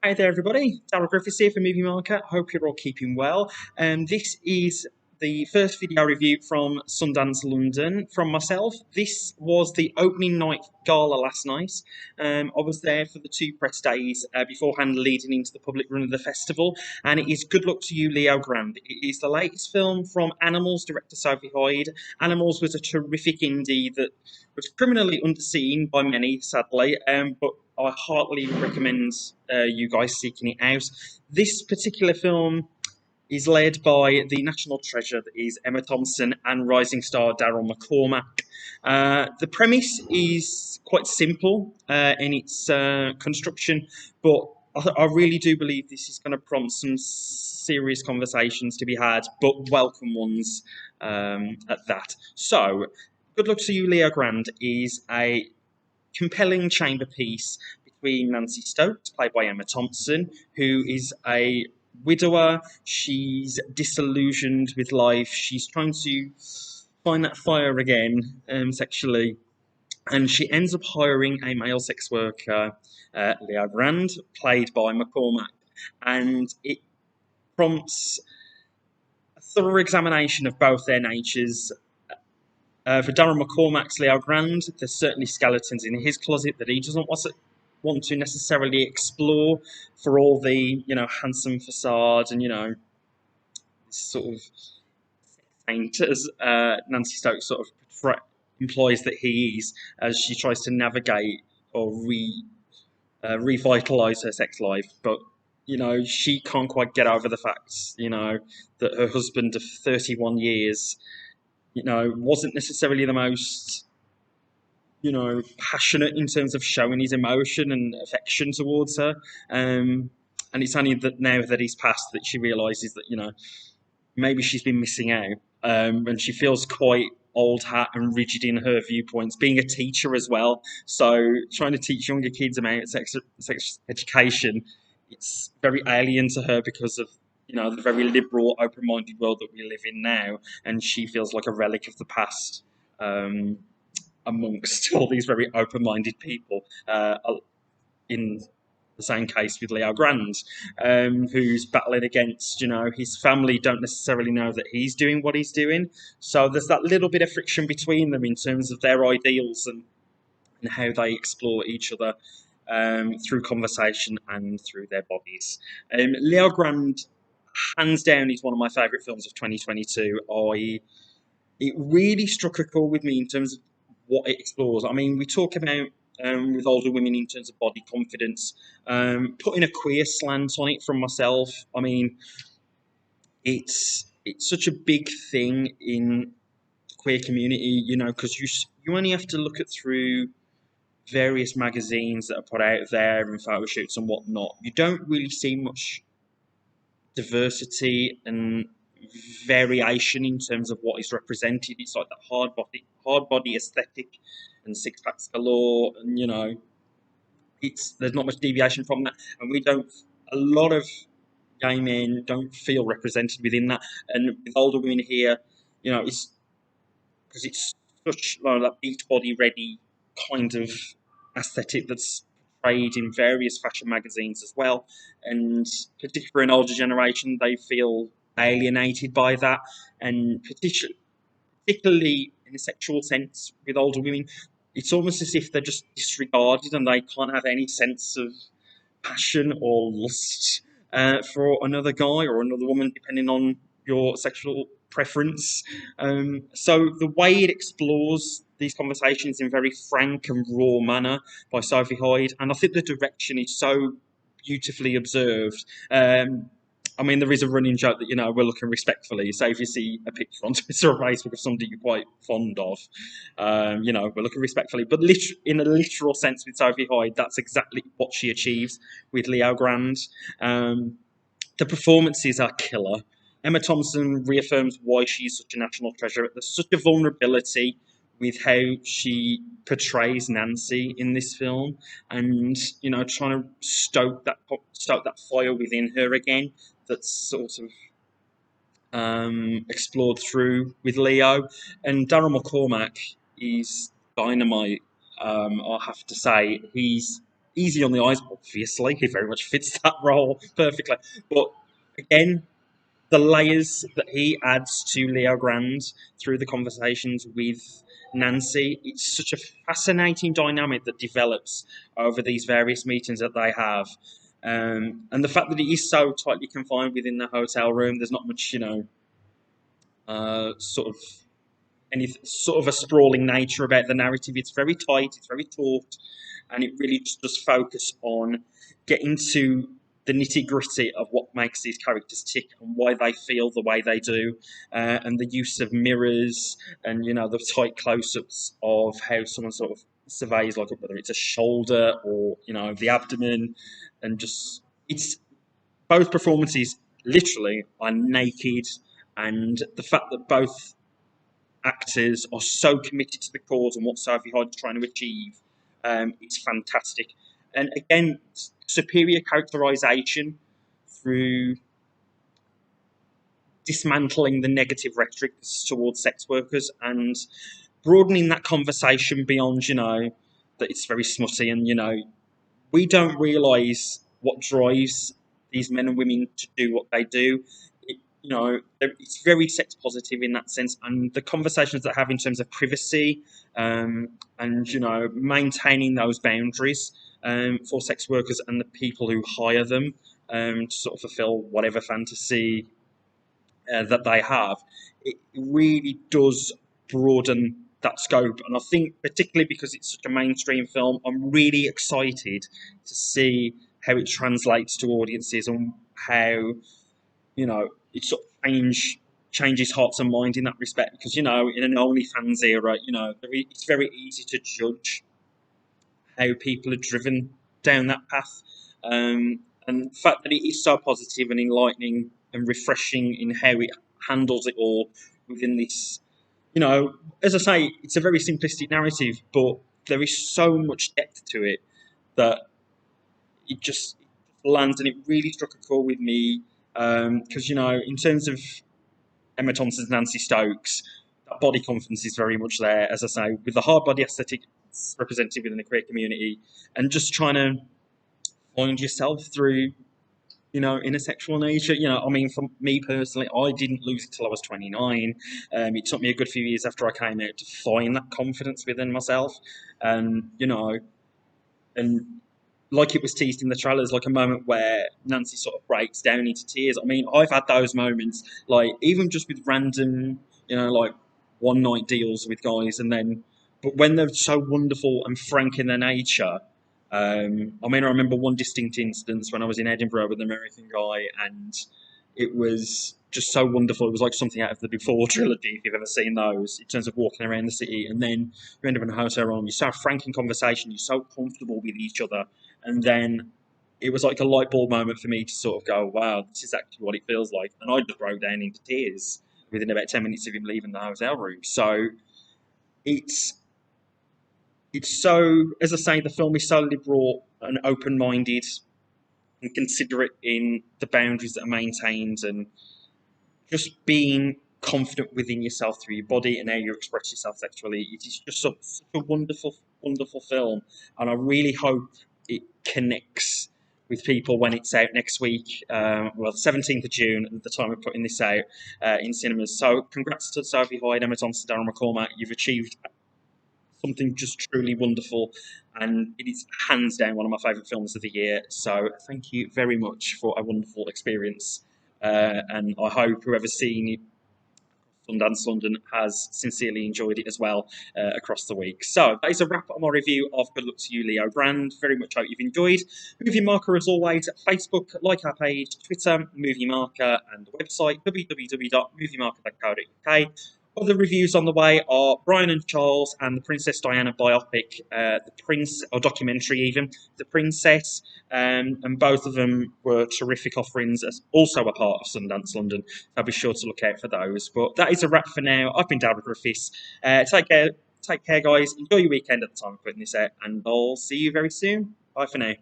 Hi there, everybody. Daryl Griffiths here for Movie Marker. Hope you're all keeping well. This is the first video review from Sundance London from myself. This was the opening night gala last night. I was there for the two press days beforehand, leading into the public run of the festival. And it is Good Luck to You, Leo Grande. It is the latest film from Animals director Sophie Hyde. Animals was a terrific indie that was criminally underseen by many, sadly, but I heartily recommend you guys seeking it out. This particular film is led by the national treasure that is Emma Thompson and rising star Daryl McCormack. The premise is quite simple in its construction, but I really do believe this is going to prompt some serious conversations to be had, but welcome ones at that. So, Good Luck to You, Leo Grande is a compelling chamber piece between Nancy Stokes, played by Emma Thompson, who is a widower. She's disillusioned with life. She's trying to find that fire again, sexually, and she ends up hiring a male sex worker, Leo Grande, played by McCormack, and it prompts a thorough examination of both their natures. For Darryl McCormack's Leo Grande, there's certainly skeletons in his closet that he doesn't want to necessarily explore, for all the handsome facade and sort of saint as Nancy Stokes sort of implies that he is, as she tries to navigate or revitalize her sex life. But she can't quite get over the fact that her husband of 31 years wasn't necessarily the most passionate in terms of showing his emotion and affection towards her. And it's only that now that he's passed that she realises that maybe she's been missing out. And she feels quite old hat and rigid in her viewpoints, being a teacher as well. So trying to teach younger kids about sex education, it's very alien to her because of the very liberal, open-minded world that we live in now, and she feels like a relic of the past. Amongst all these very open-minded people, in the same case with Leo Grande, who's battling against, his family don't necessarily know that he's doing what he's doing. So there's that little bit of friction between them in terms of their ideals and how they explore each other through conversation and through their bodies. Leo Grande, hands down, is one of my favourite films of 2022. It really struck a chord with me in terms of what it explores. I mean, we talk about with older women in terms of body confidence, putting a queer slant on it from myself. I mean, it's such a big thing in the queer community, because you only have to look at through various magazines that are put out there and photo shoots and whatnot. You don't really see much diversity and variation in terms of what is represented. It's like that hard body aesthetic and six packs galore, and there's not much deviation from that, and we don't. A lot of gay men don't feel represented within that, and with older women here, it's because it's such like that beach body ready kind of aesthetic that's portrayed in various fashion magazines as well, and particularly for an older generation, they feel alienated by that, and particularly in a sexual sense with older women, it's almost as if they're just disregarded and they can't have any sense of passion or lust for another guy or another woman, depending on your sexual preference. So the way it explores these conversations in a very frank and raw manner by Sophie Hyde, and I think the direction is so beautifully observed. I mean, there is a running joke that we're looking respectfully. So if you see a picture on Twitter or Facebook of somebody you're quite fond of, we're looking respectfully. But in a literal sense, with Sophie Hyde, that's exactly what she achieves with Leo Grande. The performances are killer. Emma Thompson reaffirms why she's such a national treasure. There's such a vulnerability with how she portrays Nancy in this film, and trying to stoke that fire within her again. That's sort of explored through with Leo, and Darryl McCormack is dynamite. I have to say, he's easy on the eyes, obviously. He very much fits that role perfectly. But again, the layers that he adds to Leo Grande through the conversations with Nancy, it's such a fascinating dynamic that develops over these various meetings that they have. And the fact that it is so tightly confined within the hotel room, there's not much, sort of any sort of a sprawling nature about the narrative. It's very tight, it's very taut, and it really just does focus on getting to the nitty gritty of what makes these characters tick and why they feel the way they do, and the use of mirrors and the tight close-ups of how someone sort of surveys, like whether it's a shoulder or the abdomen, and just it's both performances literally are naked, and the fact that both actors are so committed to the cause and what Sophie Hyde is trying to achieve. It's fantastic. And again, superior characterization through dismantling the negative rhetoric towards sex workers and broadening that conversation beyond, that it's very smutty and, we don't realise what drives these men and women to do what they do. It's very sex positive in that sense, and the conversations that have in terms of privacy, and maintaining those boundaries for sex workers and the people who hire them to sort of fulfil whatever fantasy that they have, it really does broaden that scope. And I think, particularly because it's such a mainstream film, I'm really excited to see how it translates to audiences and how it sort of changes hearts and minds in that respect. Because in an OnlyFans era, it's very easy to judge how people are driven down that path. And the fact that it is so positive and enlightening and refreshing in how it handles it all within this, as I say, it's a very simplistic narrative, but there is so much depth to it that it just lands, and it really struck a chord with me. Because, in terms of Emma Thompson's Nancy Stokes, that body confidence is very much there, as I say, with the hard body aesthetic represented within the queer community, and just trying to find yourself through intersexual nature. For me personally, I didn't lose it till I was 29. It took me a good few years after I came out to find that confidence within myself. And and like it was teased in the trailers, like a moment where Nancy sort of breaks down into tears. I've had those moments, like even just with random, like one night deals with guys, but when they're so wonderful and frank in their nature. I remember one distinct instance when I was in Edinburgh with an American guy, and it was just so wonderful. It was like something out of the Before trilogy, if you've ever seen those, in terms of walking around the city. And then you end up in a hotel room, you're so frank in conversation, you're so comfortable with each other. And then it was like a light bulb moment for me to sort of go, wow, this is actually what it feels like. And I just broke down into tears within about 10 minutes of him leaving the hotel room. So it's so, as I say, the film is solely brought and open-minded and considerate in the boundaries that are maintained, and just being confident within yourself through your body and how you express yourself sexually. It is just such a wonderful, wonderful film, and I really hope it connects with people when it's out next week. 17th of June, at the time of putting this out in cinemas. So, congrats to Sophie Hyde, Emma Thompson, Daryl, McCormack. You've achieved something just truly wonderful, and it is hands down one of my favourite films of the year. So thank you very much for a wonderful experience, and I hope whoever's seen it, Sundance London, has sincerely enjoyed it as well across the week. So that is a wrap on my review of Good Luck to You, Leo Grande. Very much hope you've enjoyed. Movie Marker, as always, Facebook, like our page, Twitter, Movie Marker, and the website, www.moviemarker.co.uk. Other reviews on the way are Brian and Charles and the Princess Diana biopic, The Prince, or documentary even, The Princess, and both of them were terrific offerings, as also a part of Sundance London. I'll be sure to look out for those. But that is a wrap for now. I've been Daryl Griffiths. Take care, guys. Enjoy your weekend at the time of putting this out, and I'll see you very soon. Bye for now.